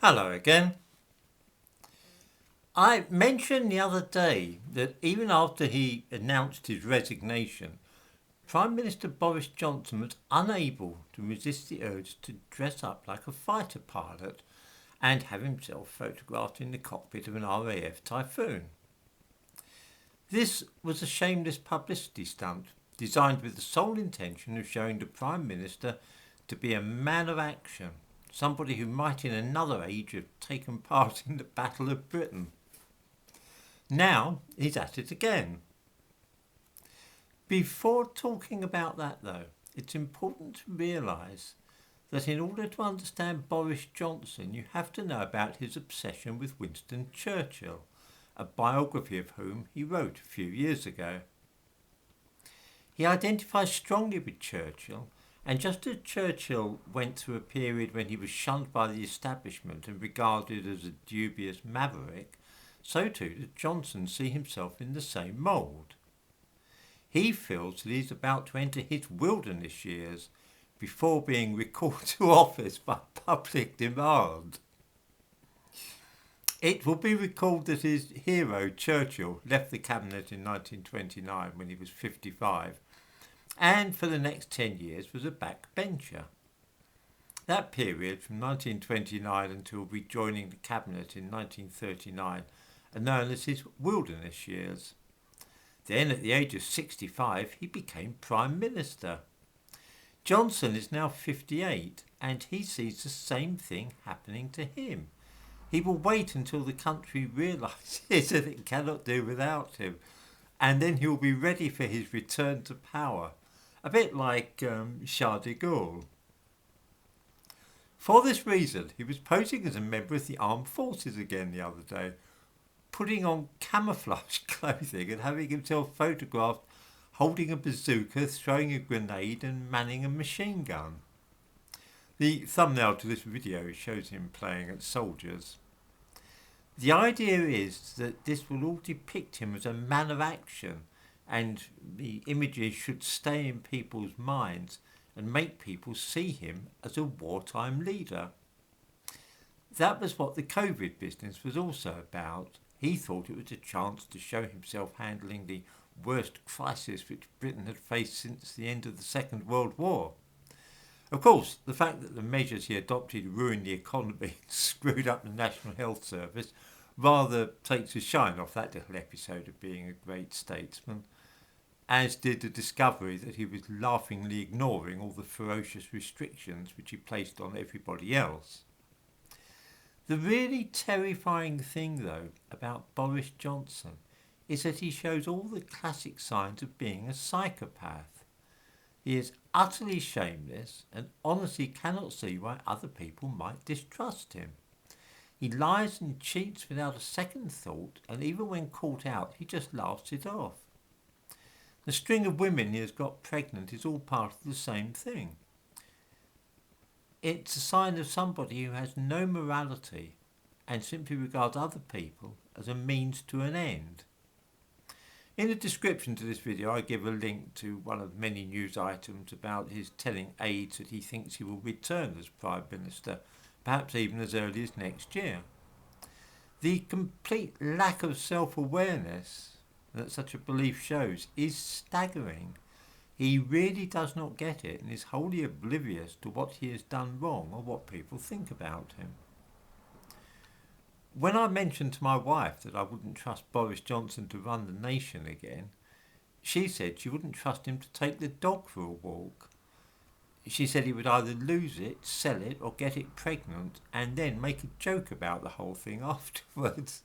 Hello again. I mentioned the other day that even after he announced his resignation, Prime Minister Boris Johnson was unable to resist the urge to dress up like a fighter pilot and have himself photographed in the cockpit of an RAF Typhoon. This was a shameless publicity stunt designed with the sole intention of showing the Prime Minister to be a man of action, somebody who might in another age have taken part in the Battle of Britain. Now he's at it again. Before talking about that though, it's important to realise that in order to understand Boris Johnson you have to know about his obsession with Winston Churchill, a biography of whom he wrote a few years ago. He identifies strongly with Churchill, and just as Churchill went through a period when he was shunned by the establishment and regarded as a dubious maverick, so too does Johnson see himself in the same mould. He feels that he's about to enter his wilderness years before being recalled to office by public demand. It will be recalled that his hero Churchill left the cabinet in 1929 when he was 55 and for the next 10 years was a backbencher. That period from 1929 until rejoining the cabinet in 1939 are known as his wilderness years. Then at the age of 65 he became Prime Minister. Johnson is now 58 and he sees the same thing happening to him. He will wait until the country realises that it cannot do without him, and then he will be ready for his return to power, a bit like Charles de Gaulle. For this reason, he was posing as a member of the armed forces again the other day, putting on camouflage clothing and having himself photographed holding a bazooka, throwing a grenade and manning a machine gun. The thumbnail to this video shows him playing at soldiers. The idea is that this will all depict him as a man of action, and the images should stay in people's minds and make people see him as a wartime leader. That was what the COVID business was also about. He thought it was a chance to show himself handling the worst crisis which Britain had faced since the end of the Second World War. Of course, the fact that the measures he adopted ruined the economy and screwed up the National Health Service rather takes the shine off that little episode of being a great statesman, as did the discovery that he was laughingly ignoring all the ferocious restrictions which he placed on everybody else. The really terrifying thing, though, about Boris Johnson is that he shows all the classic signs of being a psychopath. He is utterly shameless and honestly cannot see why other people might distrust him. He lies and cheats without a second thought, and even when caught out, he just laughs it off. The string of women he has got pregnant is all part of the same thing. It's a sign of somebody who has no morality and simply regards other people as a means to an end. In the description to this video I give a link to one of many news items about his telling aides that he thinks he will return as Prime Minister, perhaps even as early as next year. The complete lack of self-awareness that such a belief shows is staggering. He really does not get it and is wholly oblivious to what he has done wrong or what people think about him. When I mentioned to my wife that I wouldn't trust Boris Johnson to run the nation again, she said she wouldn't trust him to take the dog for a walk. She said he would either lose it, sell it, or get it pregnant and then make a joke about the whole thing afterwards.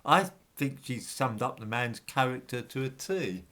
I think she's summed up the man's character to a T.